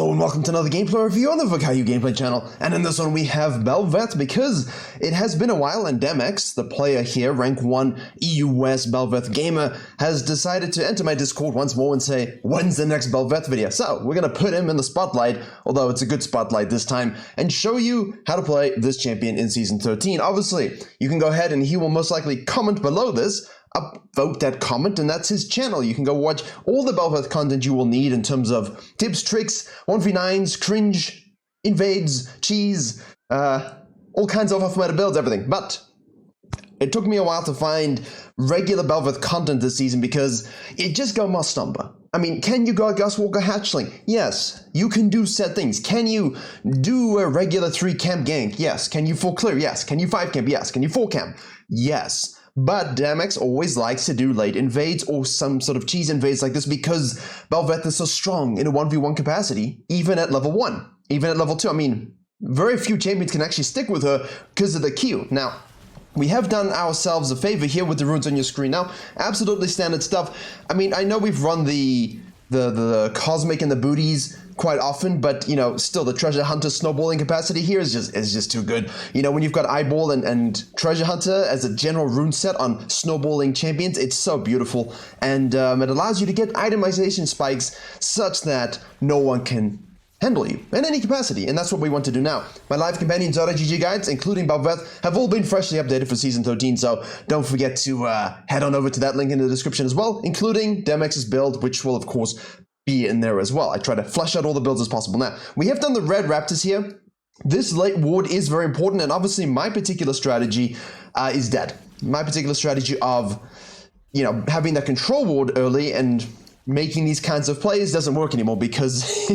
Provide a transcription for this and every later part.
Hello and welcome to another gameplay review on the Virkayu gameplay channel, and in this one we have BEL'VETH because it has been a while and Demex, the player here, rank 1 EU West BEL'VETH gamer, has decided to enter my Discord once more and say, when's the next BEL'VETH video? So we're gonna put him in the spotlight, although it's a good spotlight this time, and show you how to play this champion in Season 13. Obviously, you can go ahead and he will most likely comment below this, upvote that comment, and that's his channel. You can go watch all the BEL'VETH content you will need in terms of tips, tricks, 1v9s, cringe, invades, cheese, all kinds of off-meta builds, everything. But it took me a while to find regular BEL'VETH content this season because it just got more stumper. I mean, can you go Gus Walker Hatchling? Yes. You can do said things. Can you do a regular 3-camp gank? Yes. Can you full clear? Yes. Can you 5-camp? Yes. Can you 4-camp? Yes. But Demex always likes to do late invades or some sort of cheese invades like this because BEL'VETH is so strong in a 1v1 capacity, even at level 1, even at level 2. I mean, very few champions can actually stick with her because of the Q. Now, we have done ourselves a favor here with the runes on your screen now. Absolutely standard stuff. I mean, I know we've run the cosmic and the booties quite often, but you know, still the treasure hunter snowballing capacity here is just too good. You know, when you've got eyeball and treasure hunter as a general rune set on snowballing champions, it's so beautiful, and it allows you to get itemization spikes such that no one can handle you in any capacity, and that's what we want to do now. My live companions GG guides, including BEL'VETH, have all been freshly updated for Season 13, so don't forget to head on over to that link in the description as well, including Demex's build, which will of course be in there as well. I try to flesh out all the builds as possible. Now, we have done the red raptors here. This late ward is very important, and obviously my particular strategy is dead. My particular strategy of, you know, having that control ward early and making these kinds of plays doesn't work anymore because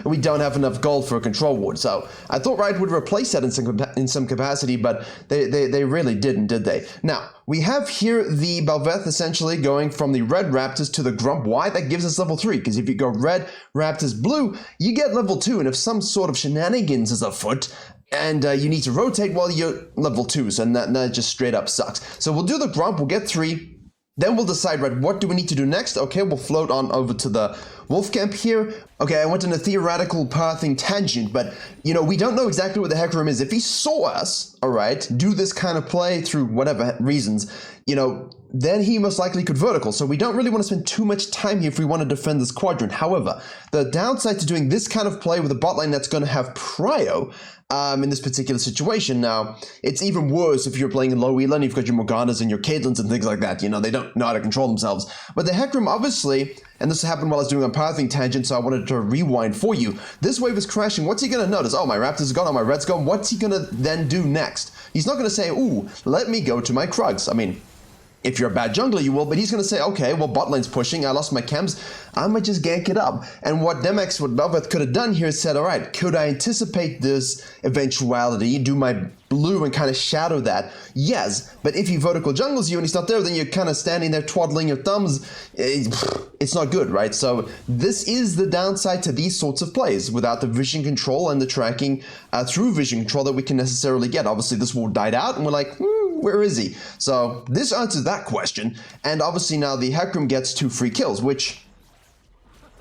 we don't have enough gold for a control ward. So I thought Riot would replace that in some capacity, but they really didn't, did they? Now, we have here the BEL'VETH essentially going from the red raptors to the grump. Why? That gives us level 3, because if you go red, raptors, blue, you get level 2, and if some sort of shenanigans is afoot, and you need to rotate while you're level 2, so that just straight up sucks. So we'll do the grump, we'll get 3, then we'll decide, right, what do we need to do next? Okay, we'll float on over to the wolf camp here. Okay, I went in a theoretical pathing tangent, but, you know, we don't know exactly what the heck room is. If he saw us, all right, do this kind of play through whatever reasons, you know, then he most likely could vertical. So we don't really want to spend too much time here if we want to defend this quadrant. However, the downside to doing this kind of play with a bot lane that's going to have prio in this particular situation. Now, it's even worse if you're playing in low Elan, you've got your Morganas and your Caitlins and things like that. You know, they don't know how to control themselves. But the Hecarim, obviously, and this happened while I was doing a pathing tangent, so I wanted to rewind for you. This wave is crashing. What's he going to notice? Oh, my Raptors is gone, oh, my Red's gone. What's he going to then do next? He's not going to say, ooh, let me go to my Krugs. I mean, if you're a bad jungler, you will, but he's going to say, okay, well, bot lane's pushing, I lost my camps, I might just gank it up. And what Demex, what BEL'VETH could have done here is said, all right, could I anticipate this eventuality, do my blue and kind of shadow that? Yes, but if he vertical jungles you and he's not there, then you're kind of standing there twaddling your thumbs. It's not good, right? So this is the downside to these sorts of plays without the vision control and the tracking through vision control that we can necessarily get. Obviously, this ward died out, and we're like, where is he? So this answers that question, and obviously now the Hecarim gets 2 free kills, which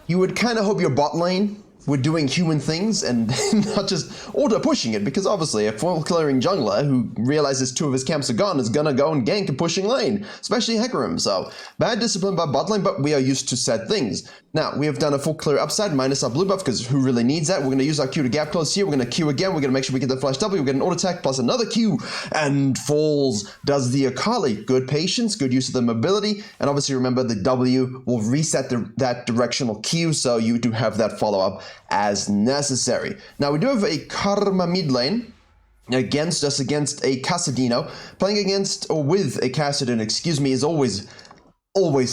you would kind of hope your bot lane were doing human things and not just auto-pushing it, because obviously a full-clearing jungler who realizes 2 of his camps are gone is gonna go and gank a pushing lane, especially Hecarim. So bad discipline by bot lane, but we are used to said things. Now, we have done a full clear upside minus our blue buff, because who really needs that? We're going to use our Q to gap close here. We're going to Q again. We're going to make sure we get the flash W. We're going to auto attack plus another Q, and falls does the Akali. Good patience, good use of the mobility, and obviously remember the W will reset that directional Q, so you do have that follow-up as necessary. Now, we do have a Karma mid lane against us, against a Casadino. Playing against, or with a Casadin, excuse me, is always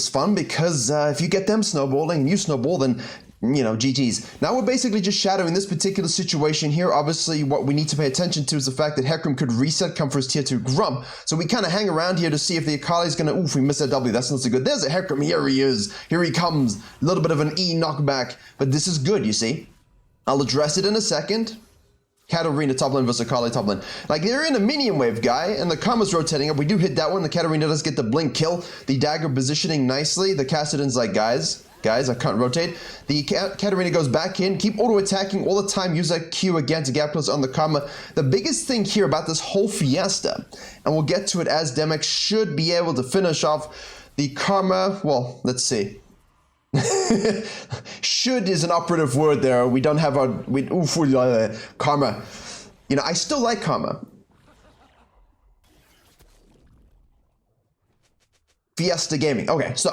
fun, because if you get them snowballing and you snowball, then, you know, GG's. Now we're basically just shadowing this particular situation here. Obviously, what we need to pay attention to is the fact that Hecarim could reset, come for his tier 2 grump. So we kind of hang around here to see if the Akali is going to, oof, we missed that W, that's not so good. There's a Hecarim, here he is, here he comes. A little bit of an E knockback, but this is good, you see. I'll address it in a second. Katarina top lane versus Akali top lane. Like, they're in a minion wave, guy, and the Karma's rotating up. We do hit that one. The Katarina does get the blink kill. The dagger positioning nicely. The Kassadin's like, guys, Guys, I can't rotate. The Katarina goes back in. Keep auto-attacking all the time. Use that Q again to gap close on the Karma. The biggest thing here about this whole fiesta, and we'll get to it as Demex should be able to finish off the Karma. Well, let's see. Should is an operative word there. We don't have our... Karma. You know, I still like Karma. Fiesta Gaming. Okay, so...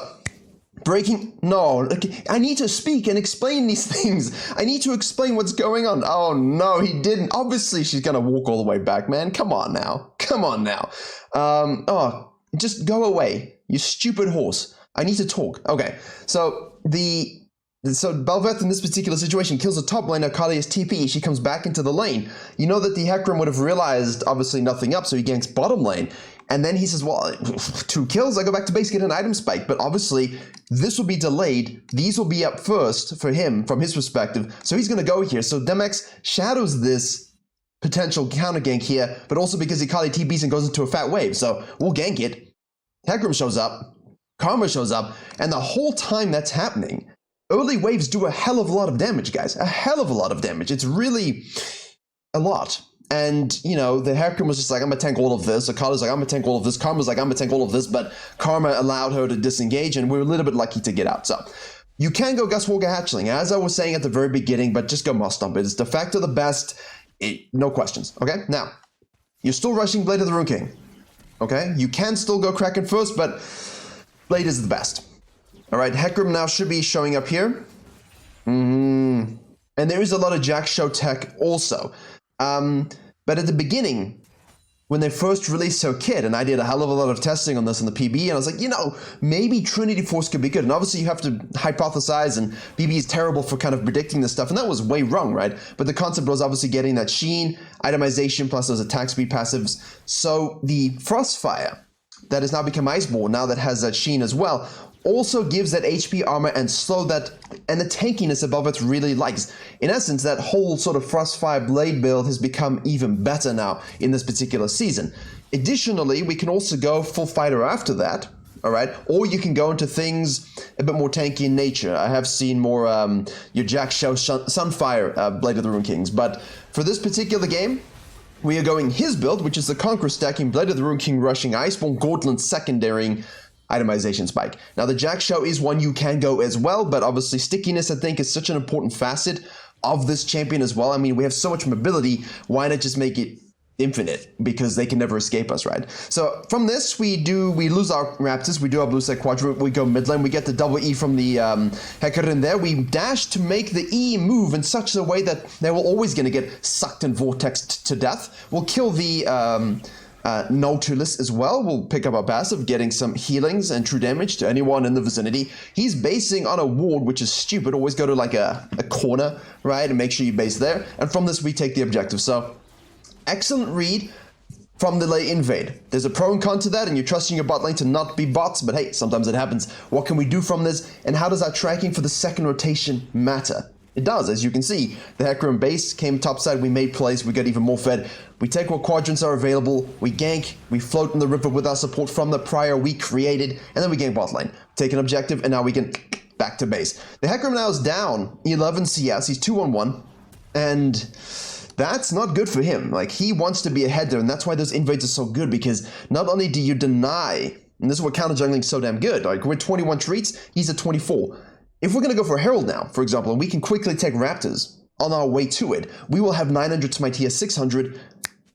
Breaking, no, I need to speak and explain these things. I need to explain what's going on. Oh no, he didn't. Obviously she's gonna walk all the way back, man. Come on now. Come on now. Oh, just go away, you stupid horse. I need to talk. Okay, so BEL'VETH in this particular situation kills the top laner. Kalia's TP. She comes back into the lane. You know that the Hecarim would have realized obviously nothing up, so he ganks bottom lane. And then he says, well, 2 kills, I go back to base, get an item spike. But obviously, this will be delayed. These will be up first for him, from his perspective. So he's going to go here. So Demex shadows this potential counter gank here, but also because Akali TPs and goes into a fat wave. So we'll gank it. Hecarim shows up. Karma shows up. And the whole time that's happening, early waves do a hell of a lot of damage, guys. A hell of a lot of damage. It's really a lot. And, you know, the Hecarim was just like, I'm gonna tank all of this. Akali's like, I'm gonna tank all of this. Karma's like, I'm gonna tank all of this. But Karma allowed her to disengage, and we were a little bit lucky to get out. So, you can go Gus Walker Hatchling, as I was saying at the very beginning, but just go Moss Stomp. It's de facto the best. No questions. Okay? Now, you're still rushing Blade of the Rune King. Okay? You can still go Kraken first, but Blade is the best. Alright, Hecarim now should be showing up here. And there is a lot of Jack Show tech also. But at the beginning, when they first released her kit, and I did a hell of a lot of testing on this in the PB, and I was like, you know, maybe Trinity Force could be good. And obviously you have to hypothesize, and PB is terrible for kind of predicting this stuff, and that was way wrong, right? But the concept was obviously getting that sheen, itemization, plus those attack speed passives. So the Frostfire, that has now become Iceborne, now that has that sheen as well, also gives that HP armor and slow that, and the tankiness above it really likes. In essence, that whole sort of Frostfire Blade build has become even better now in this particular season. Additionally, we can also go full fighter after that, alright? Or you can go into things a bit more tanky in nature. I have seen more your Jack Show Sunfire Blade of the Rune Kings, but for this particular game, we are going his build, which is the Conqueror stacking Blade of the Rune King rushing Iceborne Gauntlet secondarying itemization spike. Now the Jack Show is one you can go as well, but obviously stickiness I think is such an important facet of this champion as well. I mean, we have so much mobility, why not just make it infinite, because they can never escape us, right? So from this we lose our Raptors, we do our blue side quadrant, we go mid lane, we get the double E from the Hecarim there, we dash to make the E move in such a way that they will always gonna get sucked and vortexed to death. We'll kill the Nautilus as well. We'll pick up our passive, getting some healings and true damage to anyone in the vicinity. He's basing on a ward, which is stupid. Always go to like a corner, right, and make sure you base there. And from this, we take the objective. So, excellent read from the late invade. There's a pro and con to that, and you're trusting your bot lane to not be bots, but hey, sometimes it happens. What can we do from this, and how does our tracking for the second rotation matter? It does, as you can see. The Hecarim base came topside, we made plays, we got even more fed. We take what quadrants are available, we gank, we float in the river with our support from the prior we created, and then we gank bot lane. Take an objective, and now we can back to base. The Hecarim now is down 11 CS, he's 2-on-1, and that's not good for him. Like, he wants to be ahead there, and that's why those invades are so good, because not only do you deny, and this is what counter jungling is so damn good, like we're 21 treats, he's at 24. If we're going to go for Herald now, for example, and we can quickly take Raptors on our way to it, we will have 900 to my TS 600.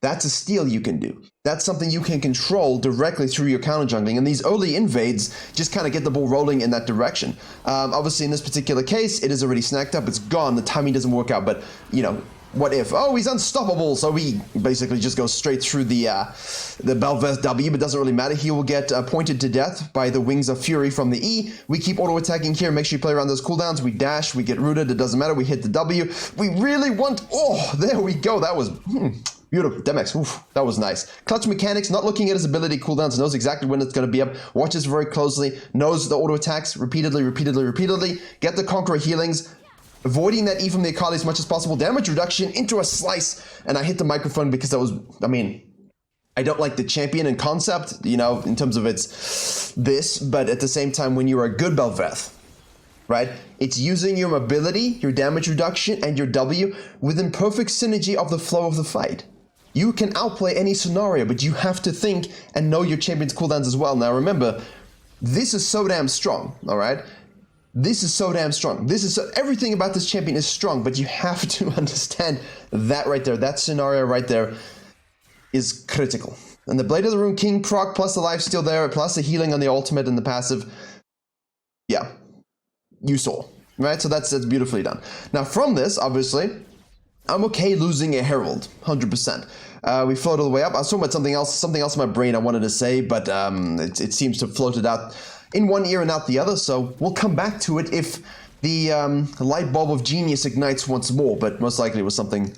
That's a steal you can do. That's something you can control directly through your counter jungling, and these early invades just kind of get the ball rolling in that direction. Obviously, in this particular case, it is already snacked up. It's gone. The timing doesn't work out, but, you know, what if? Oh, he's unstoppable, so we basically just go straight through the BEL'VETH W, but it doesn't really matter. He will get pointed to death by the Wings of Fury from the E. We keep auto-attacking here, make sure you play around those cooldowns. We dash, we get rooted, it doesn't matter, we hit the W. We really want, oh, there we go, that was beautiful. Demex, oof, that was nice. Clutch mechanics, not looking at his ability cooldowns, knows exactly when it's going to be up, watches very closely, knows the auto-attacks repeatedly, get the Conqueror healings, avoiding that E from the Akali as much as possible, damage reduction into a slice, and I hit the microphone because that was, I mean, I don't like the champion in concept, you know, in terms of its this, but at the same time, when you're a good BEL'VETH, right? It's using your mobility, your damage reduction, and your W within perfect synergy of the flow of the fight. You can outplay any scenario, but you have to think and know your champion's cooldowns as well. Now remember, this is so damn strong, all right? This is so damn strong. Everything about this champion is strong, but you have to understand that right there. That scenario right there is critical. And the Blade of the Rune King proc plus the lifesteal there, plus the healing on the ultimate and the passive. Yeah, you saw, right? So that's beautifully done. Now from this, obviously, I'm okay losing a Herald, 100%. We floated all the way up. I was talking about something else in my brain I wanted to say, but it seems to have floated out in one ear and out the other, so we'll come back to it if the light bulb of genius ignites once more, but most likely it was something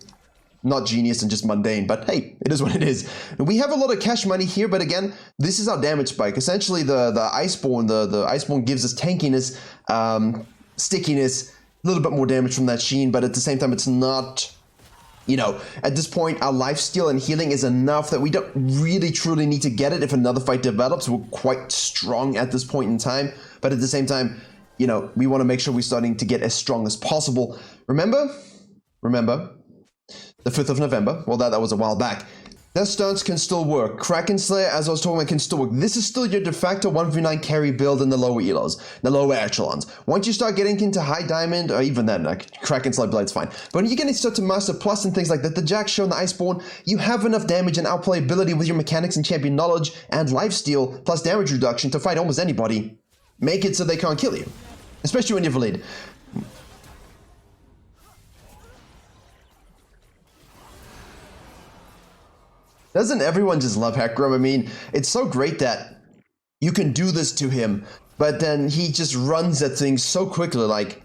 not genius and just mundane, but hey, it is what it is. We have a lot of cash money here, but again, this is our damage spike. Essentially, the Iceborne, the Iceborne gives us tankiness, stickiness, a little bit more damage from that Sheen, but at the same time, it's not, you know, at this point, our lifesteal and healing is enough that we don't really truly need to get it if another fight develops. We're quite strong at this point in time, but at the same time, you know, we want to make sure we're starting to get as strong as possible. Remember, the 5th of November, well, that was a while back. Death Stones can still work. Kraken Slayer, as I was talking about, can still work. This is still your de facto 1v9 carry build in the lower elos, the lower echelons. Once you start getting into high diamond, or even then, like, Kraken Slayer Blade's fine. But when you're getting start to Master Plus and things like that, the Jack Show and the Iceborne, you have enough damage and outplay ability with your mechanics and champion knowledge and lifesteal plus damage reduction to fight almost anybody. Make it so they can't kill you. Especially when you're lead. Doesn't everyone just love Hecarim? I mean, it's so great that you can do this to him, but then he just runs at things so quickly, like,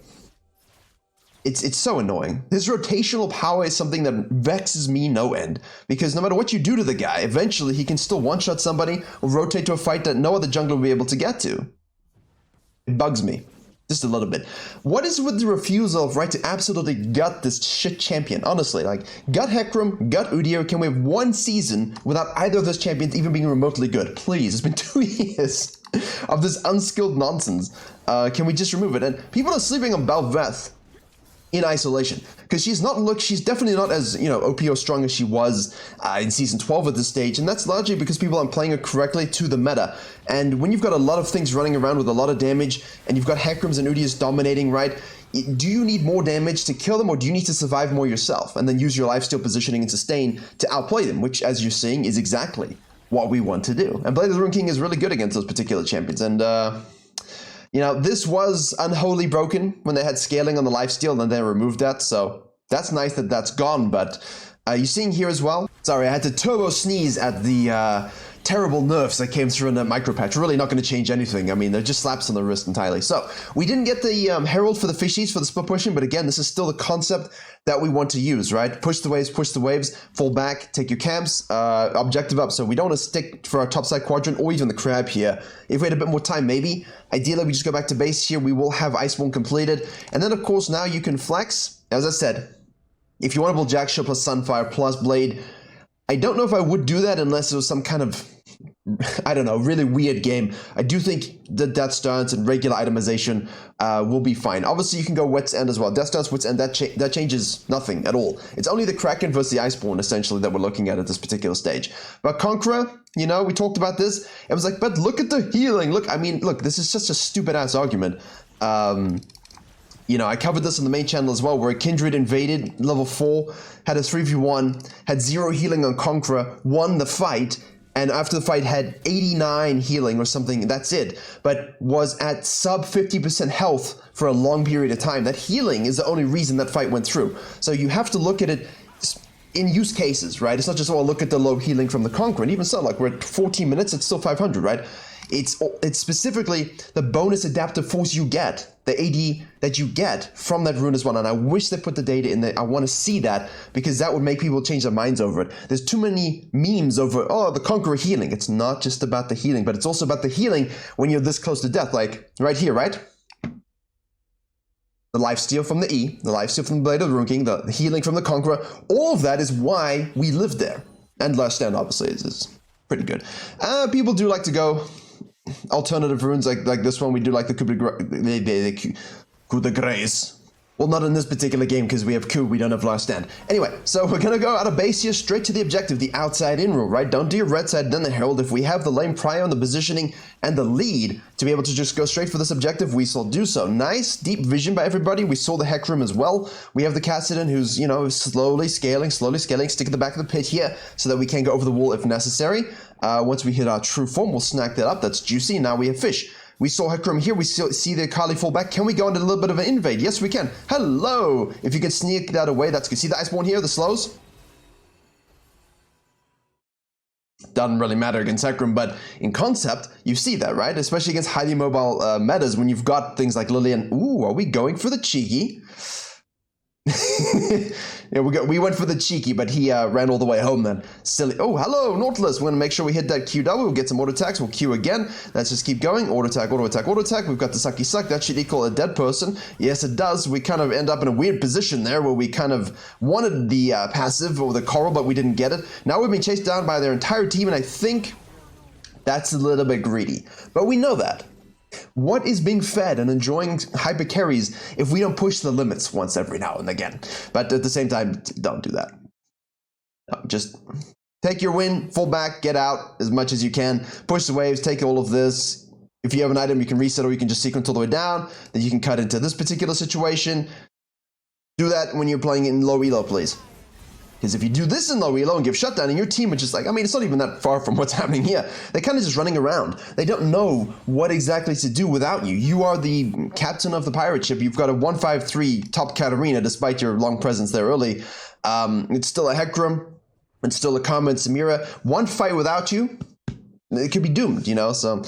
it's so annoying. His rotational power is something that vexes me no end, because no matter what you do to the guy, eventually he can still one-shot somebody or rotate to a fight that no other jungler will be able to get to. It bugs me. Just a little bit. What is with the refusal of right to absolutely gut this shit champion? Honestly, like, gut Hecarim, gut Udyr. Can we have one season without either of those champions even being remotely good? Please, it's been 2 years of this unskilled nonsense. Can we just remove it? And people are sleeping on BEL'VETH in isolation, because she's definitely not as, you know, OP or strong as she was in season 12 at this stage, and that's largely because people aren't playing her correctly to the meta. And when you've got a lot of things running around with a lot of damage, and you've got Hecarims and Udyrs dominating, right, do you need more damage to kill them, or do you need to survive more yourself, and then use your lifesteal positioning and sustain to outplay them, which, as you're seeing, is exactly what we want to do. And Blade of the Rune King is really good against those particular champions, and you know, this was unholy broken when they had scaling on the lifesteal, and then they removed that, so that's nice that that's gone. But you're seeing here as well, sorry, I had to turbo sneeze at the terrible nerfs that came through in the micro patch. Really not going to change anything. I mean, they're just slaps on the wrist entirely. So we didn't get the Herald for the fishies for the split pushing, but again, this is still the concept that we want to use, right? Push the waves, fall back, take your camps, objective up. So we don't want to stick for our topside quadrant or even the crab here. If we had a bit more time, maybe. Ideally, we just go back to base here. We will have Iceborne completed. And then, of course, now you can flex. As I said, if you want to build Jackshot plus Sunfire plus Blade, I don't know if I would do that unless it was some kind of, I don't know, really weird game. I do think the Death Stance and regular itemization will be fine. Obviously, you can go Wit's End as well. Death Stance, Wit's End, that changes nothing at all. It's only the Kraken versus the Iceborne, essentially, that we're looking at this particular stage. But Conqueror, you know, we talked about this. It was like, but look at the healing. Look, I mean, look, this is such a stupid-ass argument. You know, I covered this on the main channel as well, where Kindred invaded level 4, had a 3v1, had 0 healing on Conqueror, won the fight, and after the fight had 89 healing or something, that's it, but was at sub 50% health for a long period of time. That healing is the only reason that fight went through. So you have to look at it in use cases, right? It's not just, oh, look at the low healing from the Conqueror, and even so, like, we're at 14 minutes, it's still 500, right? It's specifically the bonus adaptive force you get, the AD that you get from that rune as well. And I wish they put the data in there. I want to see that, because that would make people change their minds over it. There's too many memes over, oh, the Conqueror healing. It's not just about the healing, but it's also about the healing when you're this close to death. Like right here, right? The lifesteal from the E, the lifesteal from the Blade of the Rune King, the healing from the Conqueror. All of that is why we live there. And Last Stand, obviously, is pretty good. People do like to go alternative runes like this one. We do like the Coup de grace. Well, not in this particular game because we have coup, we don't have last stand. Anyway, so we're gonna go out of base here, straight to the objective, the outside in rule, right? Don't do your red side, then the herald. If we have the lane prior and the positioning and the lead to be able to just go straight for this objective, we shall do so. Nice, deep vision by everybody. We saw the Heck Room as well. We have the Cassidon who's, you know, slowly scaling, stick at the back of the pit here so that we can go over the wall if necessary. Once we hit our true form, we'll snack that up. That's juicy. Now we have fish. We saw Heckram here, we see the Kali fall back. Can we go into a little bit of an invade? Yes, we can. Hello! If you can sneak that away, that's good. See the Iceborne here, the slows? Doesn't really matter against Heckram, but in concept, you see that, right? Especially against highly mobile metas when you've got things like Lillian. Ooh, are we going for the cheeky? Yeah, we went for the cheeky, but he ran all the way home then. Silly. Oh, hello, Nautilus. We're going to make sure we hit that QW. We'll get some auto attacks. We'll Q again. Let's just keep going. Auto attack, auto attack, auto attack. We've got the sucky suck. That should equal a dead person. Yes, it does. We kind of end up in a weird position there where we kind of wanted the passive or the coral, but we didn't get it. Now we've been chased down by their entire team, and I think that's a little bit greedy. But we know that. What is being fed and enjoying hyper carries if we don't push the limits once every now and again? But at the same time, don't do that. No, just take your win, full back, get out as much as you can, push the waves, take all of this. If you have an item, you can reset or you can just sequence all the way down. Then you can cut into this particular situation. Do that when you're playing in low elo, please. Because if you do this in low elo and give shutdown and your team is just like, I mean, it's not even that far from what's happening here. They're kind of just running around. They don't know what exactly to do without you. You are the captain of the pirate ship. You've got a 153 top Katarina despite your long presence there early. It's still a Heckram. It's still a Karma and Samira. One fight without you, it could be doomed, you know? So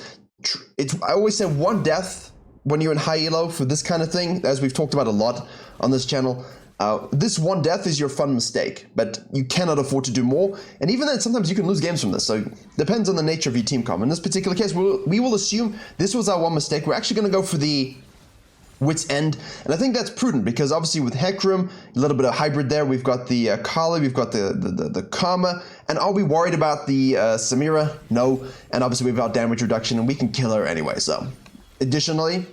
I always say one death when you're in high elo for this kind of thing, as we've talked about a lot on this channel. This one death is your fun mistake, but you cannot afford to do more. And even then, sometimes you can lose games from this. So it depends on the nature of your team comp. In this particular case, we will assume this was our one mistake. We're actually going to go for the Wit's End. And I think that's prudent because obviously with Heckram, a little bit of hybrid there. We've got the Kali, we've got the Karma. And are we worried about the Samira? No. And obviously we've got damage reduction and we can kill her anyway. So additionally,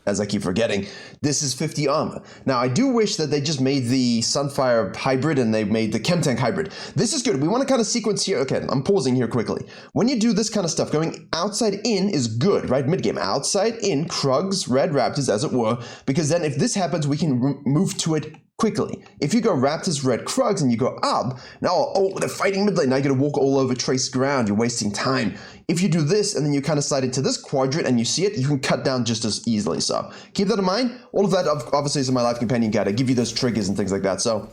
as I keep forgetting, this is 50 armor. Now, I do wish that they just made the Sunfire hybrid and they made the Chemtank hybrid. This is good. We want to kind of sequence here. Okay, I'm pausing here quickly. When you do this kind of stuff, going outside in is good, right? Mid-game. Outside in, Krugs, Red Raptors, as it were, because then if this happens, we can move to it quickly. If you go Raptors, Red Krugs, and you go up, now, oh, they're fighting mid lane. Now you got to walk all over trace ground. You're wasting time. If you do this, and then you kind of slide into this quadrant, and you see it, you can cut down just as easily. So keep that in mind. All of that, obviously, is in my live companion guide. I give you those triggers and things like that. So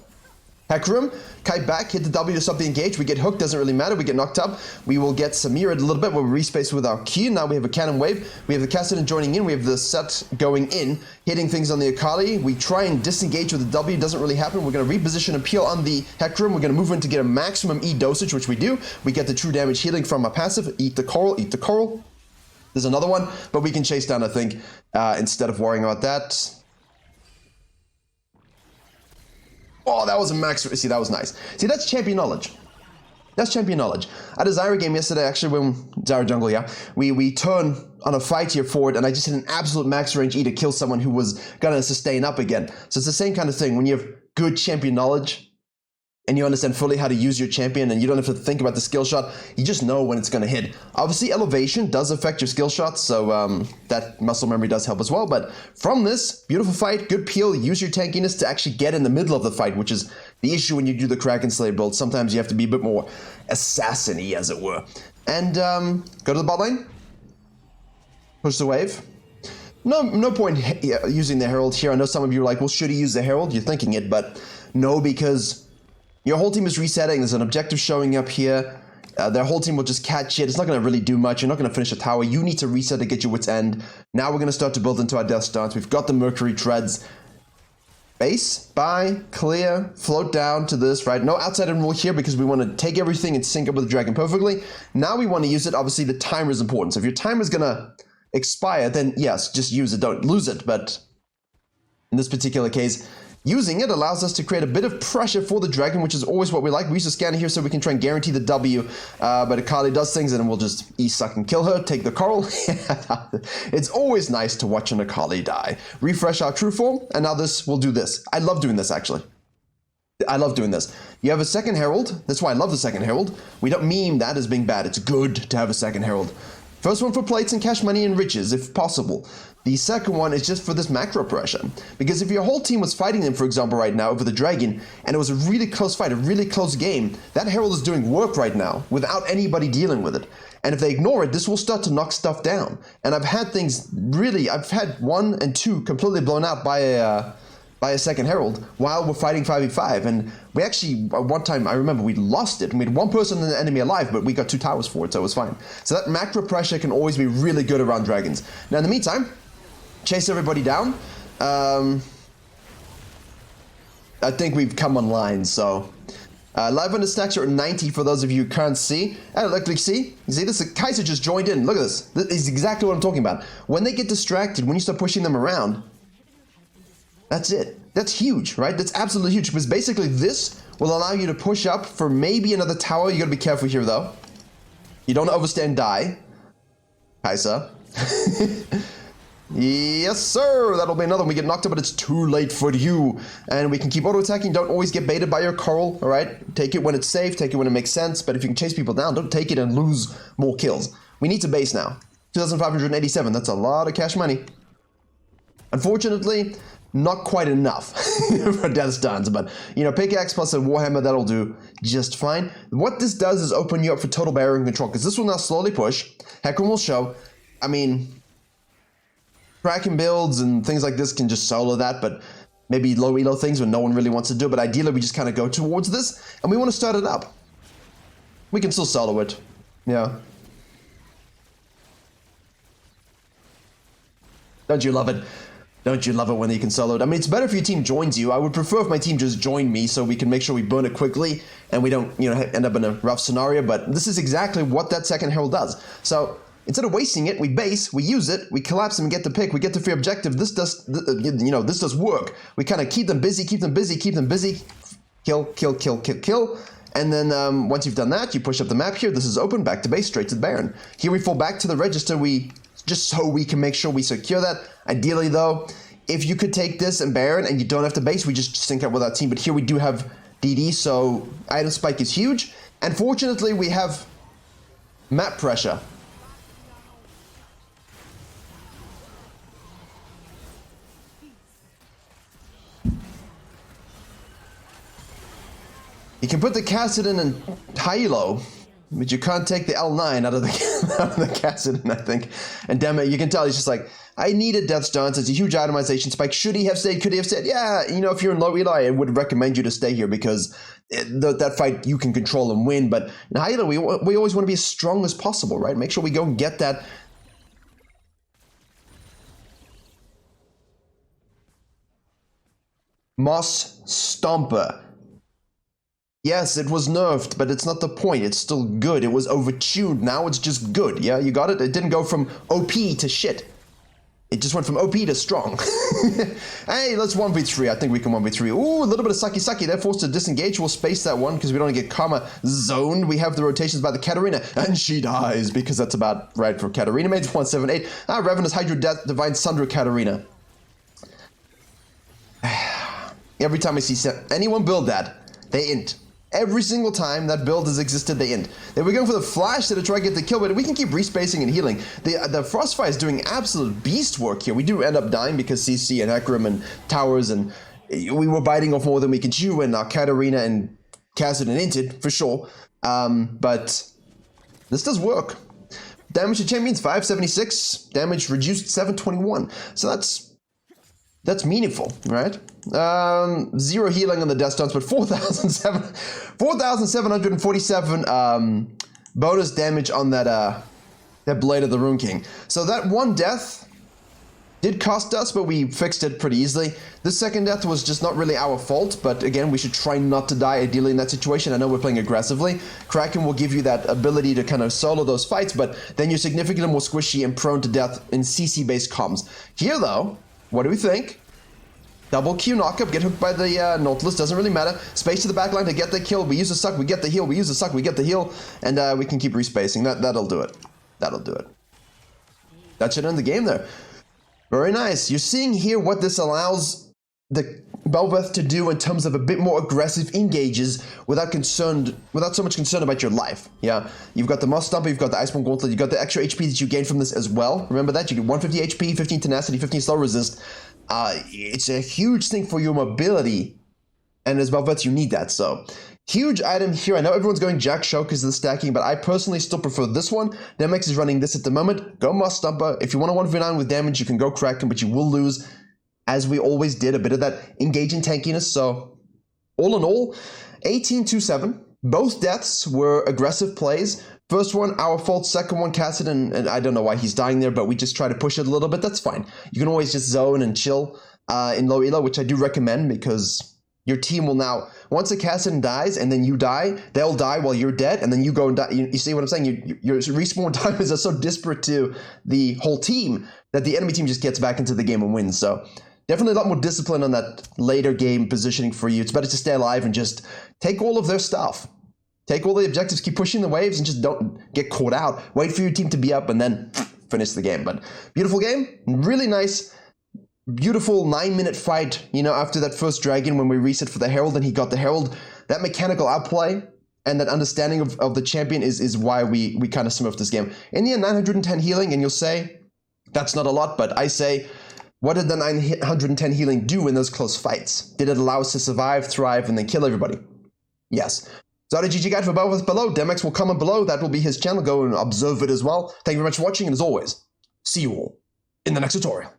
Heckram, kite back, hit the W to stop the engage. We get hooked, doesn't really matter. We get knocked up. We will get Samira a little bit where we respace with our Q. Now we have a cannon wave. We have the Cassidon joining in. We have the set going in, hitting things on the Akali. We try and disengage with the W. Doesn't really happen. We're going to reposition and peel on the Heckram. We're going to move in to get a maximum E dosage, which we do. We get the true damage healing from our passive. Eat the coral, eat the coral. There's another one, but we can chase down, I think, instead of worrying about that. Oh, that was a max. See, that was nice. See, that's champion knowledge. That's champion knowledge. I had a Zyra game yesterday, actually, when Zyra Jungle, yeah. We turn on a fight here forward, and I just hit an absolute max range E to kill someone who was going to sustain up again. So it's the same kind of thing. When you have good champion knowledge, and you understand fully how to use your champion, and you don't have to think about the skill shot, you just know when it's going to hit. Obviously, elevation does affect your skill shots, so that muscle memory does help as well. But from this, beautiful fight, good peel, use your tankiness to actually get in the middle of the fight, which is the issue when you do the Kraken Slayer build. Sometimes you have to be a bit more assassin-y, as it were. And go to the bot lane, push the wave. No point using the Herald here. I know some of you are like, well, should he use the Herald? You're thinking it, but no, because your whole team is resetting. There's an objective showing up here. Their whole team will just catch it. It's not going to really do much. You're not going to finish a tower. You need to reset to get your Wit's End. Now we're going to start to build into our Death Stance. We've got the Mercury Treads. Base, buy, clear, float down to this, right? No outside in rule here because we want to take everything and sync up with the dragon perfectly. Now we want to use it. Obviously, the timer is important. So if your timer is going to expire, then yes, just use it. Don't lose it. But in this particular case, Using it allows us to create a bit of pressure for the dragon, which is always what we like. We use the scanner here so we can try and guarantee the W, but Akali does things and then we'll just E-suck and kill her, take the coral. It's always nice to watch an Akali die. Refresh our true form, and now this will do this. I love doing this, actually. I love doing this. You have a second herald. That's why I love the second herald. We don't meme that as being bad. It's good to have a second herald. First one for plates and cash money and riches, if possible. The second one is just for this macro pressure. Because if your whole team was fighting them, for example, right now over the dragon, and it was a really close fight, a really close game, that herald is doing work right now without anybody dealing with it. And if they ignore it, this will start to knock stuff down. And I've had things really, I've had 1 and 2 completely blown out by a second herald while we're fighting 5v5. And we actually, one time, I remember we lost it. We had one person in the enemy alive, but we got 2 towers for it, so it was fine. So that macro pressure can always be really good around dragons. Now in the meantime, chase everybody down. I think we've come online, so... live on the stacks are at 90 for those of you who can't see. Oh, look, see? You see this? Kaiser just joined in. Look at this. This is exactly what I'm talking about. When they get distracted, when you start pushing them around, that's it. That's huge, right? That's absolutely huge, because basically this will allow you to push up for maybe another tower. You gotta be careful here, though. You don't overstand die. Kaiser. Yes, sir! That'll be another one. We get knocked up, but it's too late for you. And we can keep auto-attacking. Don't always get baited by your coral, alright? Take it when it's safe, take it when it makes sense, but if you can chase people down, don't take it and lose more kills. We need to base now. 2,587, that's a lot of cash money. Unfortunately, not quite enough for death stuns, but, you know, pickaxe plus a warhammer, that'll do just fine. What this does is open you up for total barrier control, because this will now slowly push. Hecarim will show. I mean... Kraken builds and things like this can just solo that, but maybe low elo things when no one really wants to do it. But ideally, we just kind of go towards this, and we want to start it up. We can still solo it. Yeah. Don't you love it? Don't you love it when you can solo it? I mean, it's better if your team joins you. I would prefer if my team just joined me so we can make sure we burn it quickly and we don't, you know, end up in a rough scenario. But this is exactly what that second herald does. So... instead of wasting it, we base, we use it, we collapse them and get the pick, we get the free objective. This does, you know, this does work. We kind of keep them busy, keep them busy, keep them busy. Kill, kill, kill, kill, kill. And then once you've done that, you push up the map here. This is open, back to base, straight to the Baron. Here we fall back to the register, just so we can make sure we secure that. Ideally though, if you could take this and Baron and you don't have to base, we just sync up with our team. But here we do have DD, so item spike is huge. And fortunately, we have map pressure. You can put the Kassadin in high-low, but you can't take the L9 out of the Kassadin, I think. And damn it, you can tell he's just like, I needed Death Stance. It's a huge itemization spike. Should he have stayed? Could he have said, yeah, you know, if you're in low Eli, I would recommend you to stay here because that fight you can control and win. But in high-low, we always want to be as strong as possible, right? Make sure we go and get that. Moss Stomper. Yes, it was nerfed, but it's not the point. It's still good. It was overtuned. Now it's just good. Yeah, you got it? It didn't go from OP to shit. It just went from OP to strong. Hey, let's 1v3. I think we can 1v3. Ooh, a little bit of sucky. They're forced to disengage. We'll space that one because we don't want to get karma zoned. We have the rotations by the Katarina, and she dies because that's about right for Katarina. Made 178. Ravenous Hydro Death, Divine Sundra Katarina. Every time I see anyone build that, they int. Every single time that build has existed, they end. They were going for the flash to try to get the kill, but we can keep respacing and healing. The Frostfire is doing absolute beast work here. We do end up dying because CC and Hecarim and towers, and we were biting off more than we can chew, and our Katarina and Kassadin inted, for sure. But this does work. Damage to champions, 576. Damage reduced, 721. So that's meaningful, right? 0 healing on the death stuns, but 4,747 bonus damage on that Blade of the Rune King. So that one death did cost us, but we fixed it pretty easily. The second death was just not really our fault, but again, we should try not to die ideally in that situation. I know we're playing aggressively. Kraken will give you that ability to kind of solo those fights, but then you're significantly more squishy and prone to death in CC-based comms. Here, though, what do we think? Double Q knockup, get hooked by the Nautilus, doesn't really matter. Space to the backline to get the kill. We use the suck, we get the heal. We use the suck, we get the heal. And we can keep respacing. That'll do it. That'll do it. That should end the game there. Very nice. You're seeing here what this allows the BEL'VETH to do in terms of a bit more aggressive engages without so much concern about your life. Yeah, you've got the Moss Stomper, you've got the Iceborne Gauntlet, you've got the extra HP that you gain from this as well. Remember that? You get 150 HP, 15 tenacity, 15 slow resist. It's a huge thing for your mobility, and as BEL'VETH you need that, so huge item here. I know everyone's going Jack Show because of the stacking, but I personally still prefer this one. Demex is running this at the moment. Go Moss Stomper. If you want a 1v9 with damage, you can go Kraken, but you will lose, as we always did, a bit of that engaging tankiness. So all in all, 18-7. Both deaths were aggressive plays. First one, our fault. Second one, Cassidy, and I don't know why he's dying there, but we just try to push it a little bit. That's fine. You can always just zone and chill in low elo, which I do recommend, because your team will now, once a Cassidy dies and then you die, they'll die while you're dead, and then you go and die. You see what I'm saying? Your respawn times are so disparate to the whole team that the enemy team just gets back into the game and wins. So definitely a lot more discipline on that later game positioning for you. It's better to stay alive and just take all of their stuff. Take all the objectives, keep pushing the waves, and just don't get caught out. Wait for your team to be up and then finish the game. But beautiful game, really nice, beautiful 9-minute fight, you know, after that first dragon when we reset for the Herald and he got the Herald. That mechanical outplay and that understanding of the champion is why we kind of smurfed this game. In the end, 910 healing, and you'll say, that's not a lot, but I say, what did the 910 healing do in those close fights? Did it allow us to survive, thrive, and then kill everybody? Yes. So the GG guide for BEL'VETH below. Demex will comment below. That will be his channel. Go and observe it as well. Thank you very much for watching, and as always, see you all in the next tutorial.